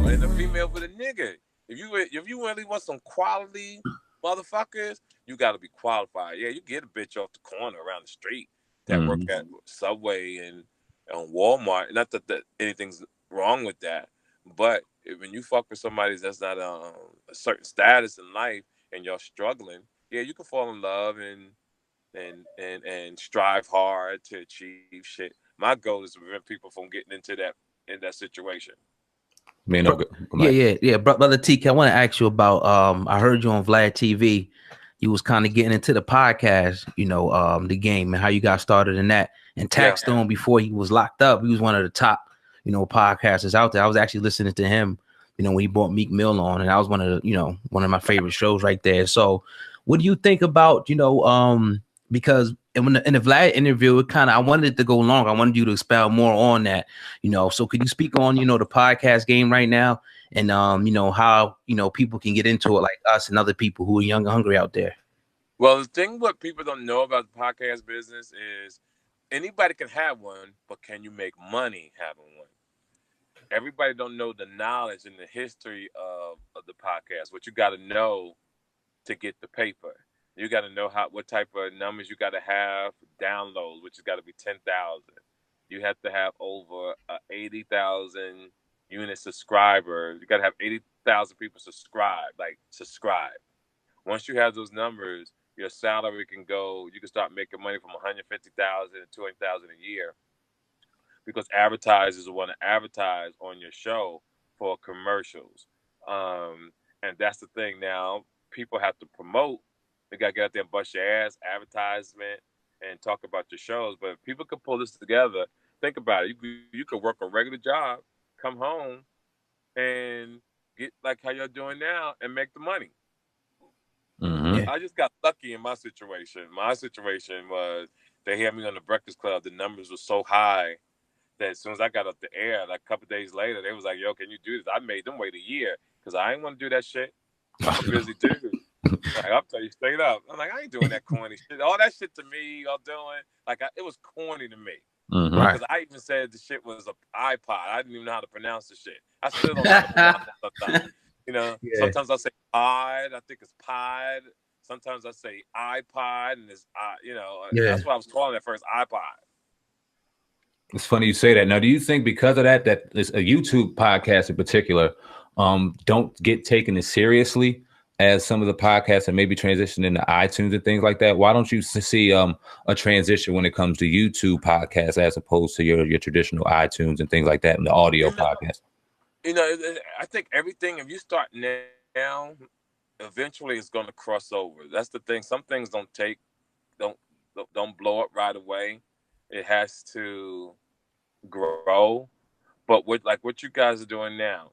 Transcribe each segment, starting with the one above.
and the female with a nigga. If you really want some quality motherfuckers, you got to be qualified. Yeah, you get a bitch off the corner around the street that work at Subway and on Walmart. Not that anything's wrong with that, but when you fuck with somebody that's not a certain status in life and you're struggling, yeah, you can fall in love and strive hard to achieve shit. My goal is to prevent people from getting into that situation. Man, brother TK, I want to ask you about. I heard you on Vlad TV. You was kind of getting into the podcast, the game and how you got started in that. And Taxstone, before he was locked up, he was one of the top, podcasters out there. I was actually listening to him, when he brought Meek Mill on, and that was one of my favorite shows right there. So, what do you think about, because in the Vlad interview, I wanted it to go long. I wanted you to expound more on that, So could you speak on, the podcast game right now and, how, people can get into it like us and other people who are young and hungry out there? Well, the thing what people don't know about the podcast business is anybody can have one, but can you make money having one? Everybody don't know the knowledge and the history of the podcast. What you got to know to get the paper. You got to know what type of numbers you got to have downloads, which has got to be 10,000. You have to have over 80,000 unit subscribers. You got to have 80,000 people subscribe. Once you have those numbers, your salary can go. You can start making money from 150,000 to 200,000 a year, because advertisers want to advertise on your show for commercials, and that's the thing. Now people have to promote. You got to get out there and bust your ass, advertisement, and talk about your shows. But if people could pull this together, think about it. You could work a regular job, come home, and get like how you're doing now and make the money. Mm-hmm. I just got lucky in my situation. My situation was they had me on the Breakfast Club. The numbers were so high that as soon as I got up the air, like a couple of days later, they was like, yo, can you do this? I made them wait a year because I ain't want to do that shit. I'm a busy dude. Like, I'll tell you straight up. I'm like, I ain't doing that corny shit. All that shit to me, y'all doing, it was corny to me. Mm-hmm. Because I even said the shit was an iPod. I didn't even know how to pronounce the shit. I still don't know how to pronounce it sometimes. Sometimes I say pod. I think it's pod. Sometimes I say iPod, and it's that's what I was calling it first, iPod. It's funny you say that. Now, do you think because of that it's a YouTube podcast in particular don't get taken as seriously as some of the podcasts that maybe transition into iTunes and things like that? Why don't you see a transition when it comes to YouTube podcasts as opposed to your traditional iTunes and things like that in the audio podcast? I think everything, if you start now, eventually it's going to cross over. That's the thing. Some things don't blow up right away. It has to grow. But what you guys are doing now,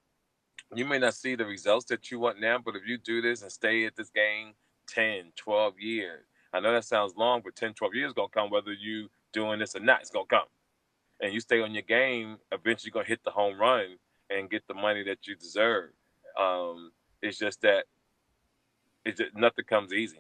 you may not see the results that you want now, but if you do this and stay at this game 10, 12 years, I know that sounds long, but 10, 12 years is going to come, whether you doing this or not, it's going to come. And you stay on your game, eventually you're going to hit the home run and get the money that you deserve. It's just that nothing comes easy,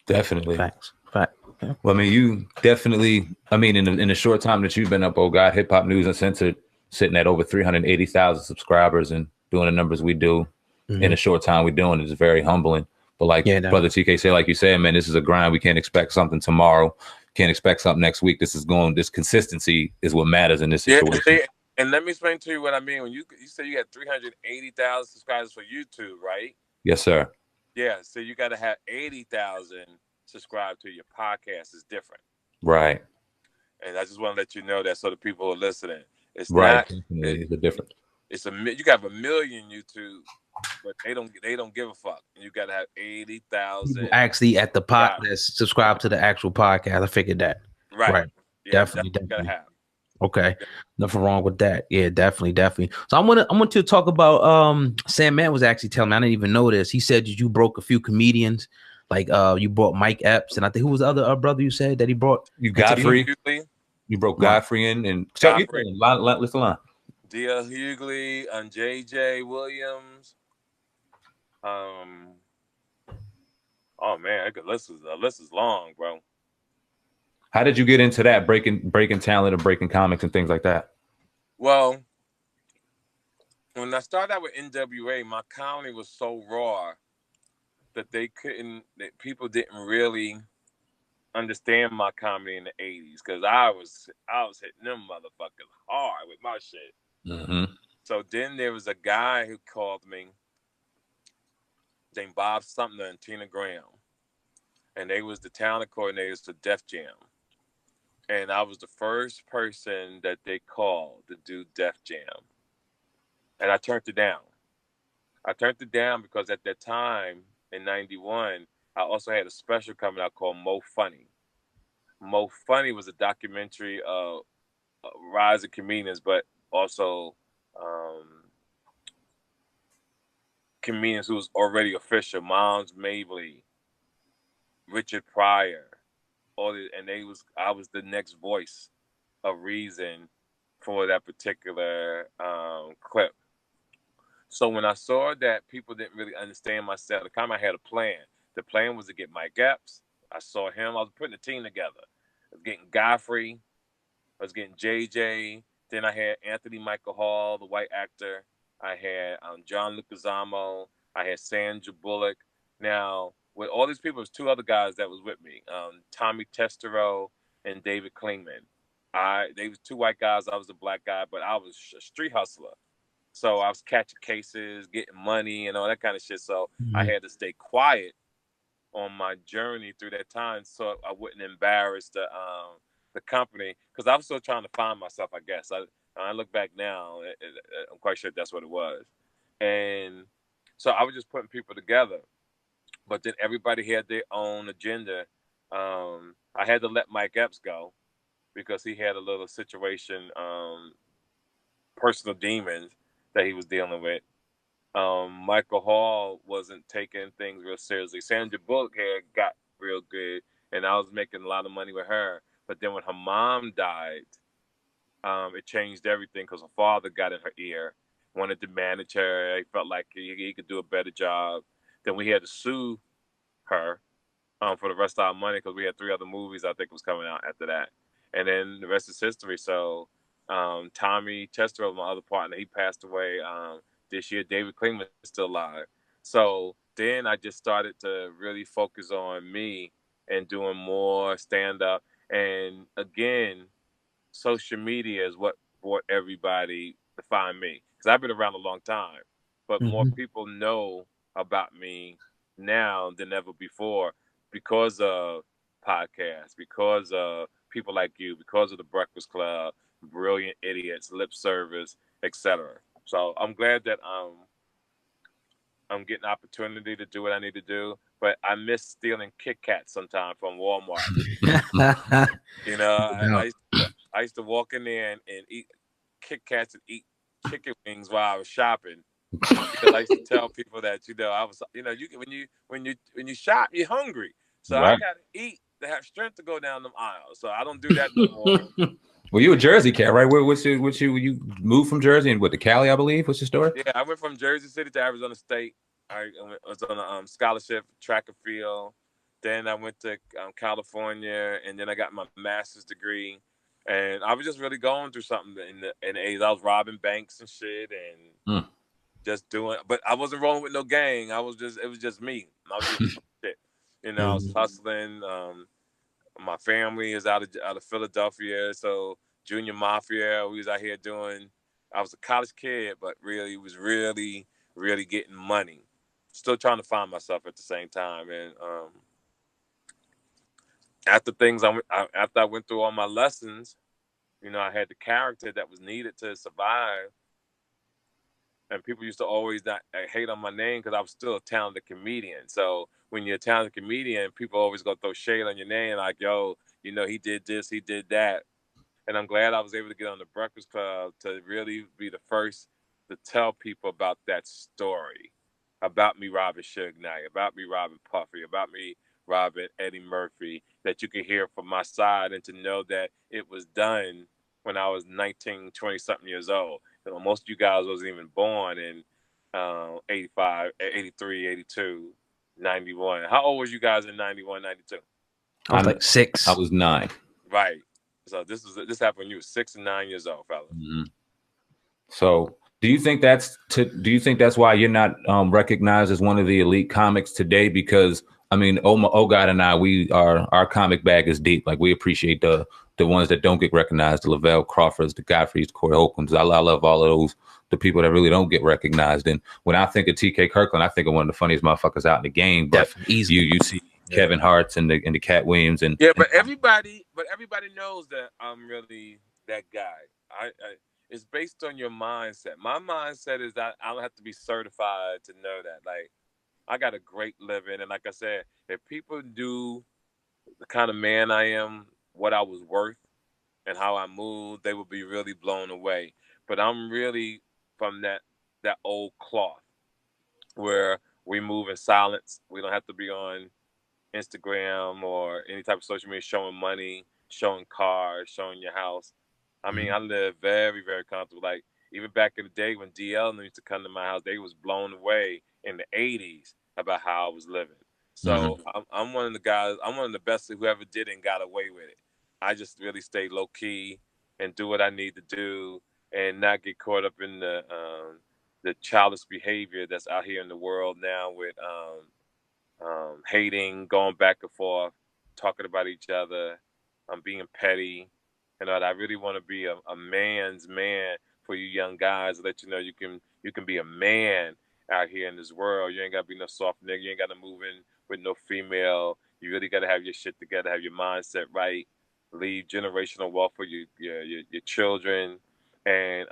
Definitely. Facts. Well, I mean, you definitely, in the short time that you've been up, Hip Hop News Uncensored, sitting at over 380,000 subscribers and doing the numbers we do in a short time we're doing it is very humbling. But Brother TK said, like you said, man, this is a grind. We can't expect something tomorrow. Can't expect something next week. This consistency is what matters in this situation. Yeah, and let me explain to you what I mean. When you say you got 380,000 subscribers for YouTube, right? Yes, sir. Yeah, so you got to have 80,000 subscribe to your podcast is different. Right. And I just want to let you know that so the people who are listening. It's right. Not. It's a difference. You got 1 million YouTube, but they don't give a fuck. You got to have 80,000 actually at the podcast subscribe to the actual podcast. I figured that. Right. Yeah, definitely. Gotta have. Okay, nothing wrong with that. Yeah, definitely. So I want to talk about SamAnt was actually telling me, I didn't even know this. He said you broke a few comedians, like you brought Mike Epps, and I think who was the other brother you said that he brought? You Godfrey. You broke Godfrey and Godfrey. Listen line. D.L. Hughley and J.J. Williams. Oh man, the list is long, bro. How did you get into that breaking talent and breaking comics and things like that? Well, when I started out with NWA, my comedy was so raw that people didn't really understand my comedy in the 80s because I was hitting them motherfuckers hard with my shit. Mm-hmm. So then there was a guy who called me named Bob Sumner and Tina Graham, and they was the talent coordinators for Def Jam. And I was the first person that they called to do Def Jam. And I turned it down. I turned it down because at that time in 91, I also had a special coming out called Mo Funny. Mo Funny was a documentary of rising comedians, but also comedians who was already official. Miles Mabley, Richard Pryor, I was the next voice of reason for that particular clip. So when I saw that people didn't really understand my set, I had a plan. The plan was to get Mike Epps. I saw him. I was putting a team together. I was getting Godfrey. I was getting JJ. Then I had Anthony Michael Hall, the white actor. I had John Leguizamo. I had Sandra Bullock. Now, with all these people, there's two other guys that was with me, Tommy Testero and David Klingman. They was two white guys. I was a black guy, but I was a street hustler. So I was catching cases, getting money, and all that kind of shit. So I had to stay quiet on my journey through that time, so I wouldn't embarrass the company, because I was still trying to find myself. I guess I look back now, I'm quite sure that's what it was, and so I was just putting people together. But then everybody had their own agenda. I had to let Mike Epps go because he had a little situation, personal demons that he was dealing with. Michael Hall wasn't taking things real seriously. Sandra Bullock had got real good, and I was making a lot of money with her. But then when her mom died, it changed everything because her father got in her ear, wanted to manage her. He felt like he could do a better job. Then we had to sue her for the rest of our money because we had 3 other movies I think was coming out after that. And then the rest is history. So Tommy Chester, my other partner, he passed away this year. David Klingman is still alive. So then I just started to really focus on me and doing more stand-up. And again, social media is what brought everybody to find me. Because I've been around a long time. But more people know about me now than ever before because of podcasts, because of people like you, because of the Breakfast Club, Brilliant Idiots, Lip Service, etc. So I'm glad that I'm getting opportunity to do what I need to do, but I miss stealing Kit Kats sometimes from Walmart. You know, I used to walk in there and eat Kit Kats and eat chicken wings while I was shopping. Because I used to tell people that I was when you shop, you're hungry, so Right. I gotta eat to have strength to go down them aisles. So I don't do that no more. Well, you a Jersey cat, right? You moved from Jersey and to Cali, I believe. What's your story? Yeah, I went from Jersey City to Arizona State. I was on a scholarship, track and field. Then I went to California, and then I got my master's degree. And I was just really going through something in the 80s. I was robbing banks and shit, and just doing. But I wasn't rolling with no gang. It was just me. I was just shit. I was hustling. My family is out of Philadelphia, so Junior Mafia. We was out here doing. I was a college kid, but really was really getting money. Still trying to find myself at the same time. And after I went through all my lessons, I had the character that was needed to survive. And people used to always not hate on my name because I was still a talented comedian. So when you're a talented comedian, people always go throw shade on your name, like, yo, he did this, he did that. And I'm glad I was able to get on the Breakfast Club to really be the first to tell people about that story, about me robbing Suge Knight, about me robbing Puffy, about me robbing Eddie Murphy, that you could hear from my side and to know that it was done when I was 19, 20-something years old. Most of you guys wasn't even born in 85, 83, 82, 91. How old was you guys in 91, 92? I was like 6. I was 9. Right. So this happened when you were 6 and 9 years old, fellas. So Do you think that's why you're not recognized as one of the elite comics today? Because I mean, God and I, our comic bag is deep. Like, we appreciate the ones that don't get recognized, the Lavelle Crawfords, the Godfreys, the Corey Holcombs. I love all of those, the people that really don't get recognized. And when I think of TK Kirkland, I think of one of the funniest motherfuckers out in the game. But you see Kevin Hart's and the Cat Williams and but everybody knows that I'm really that guy. It's based on your mindset. My mindset is that I don't have to be certified to know that. Like, I got a great living, and like I said, if people do the kind of man I am, what I was worth, and how I moved, they would be really blown away. But I'm really from that old cloth where we move in silence. We don't have to be on Instagram or any type of social media showing money, showing cars, showing your house. I mean, I live very, very comfortable. Like, even back in the day when DL used to come to my house, they was blown away in the 80s about how I was living. So I'm one of the guys, I'm one of the best who ever did and got away with it. I just really stay low key and do what I need to do and not get caught up in the childish behavior that's out here in the world now with hating, going back and forth, talking about each other, being petty. You know, I really want to be a man's man for you young guys, to let you know you can be a man out here in this world. You ain't gotta be no soft nigga. You ain't gotta move in with no female. You really gotta have your shit together, have your mindset right, leave generational wealth for your children, and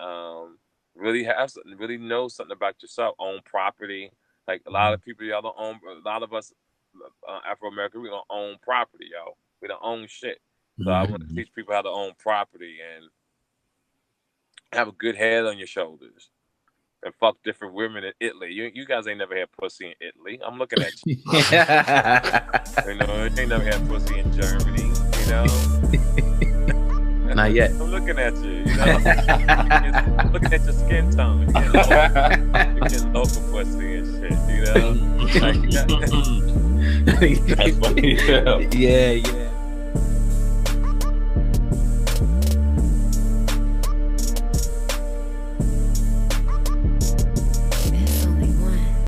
really have something, really know something about yourself. Own property. Like, a lot of people, y'all don't own. A lot of us Afro American, we don't own property, yo. We don't own shit. So I want to teach people how to own property and have a good head on your shoulders and fuck different women in Italy. You guys ain't never had pussy in Italy. I'm looking at you. You know, you ain't never had pussy in Germany, you know? Not yet. I'm looking at you, you know? I'm looking at your skin tone. You're getting local pussy and shit, you know? That's funny. Yeah.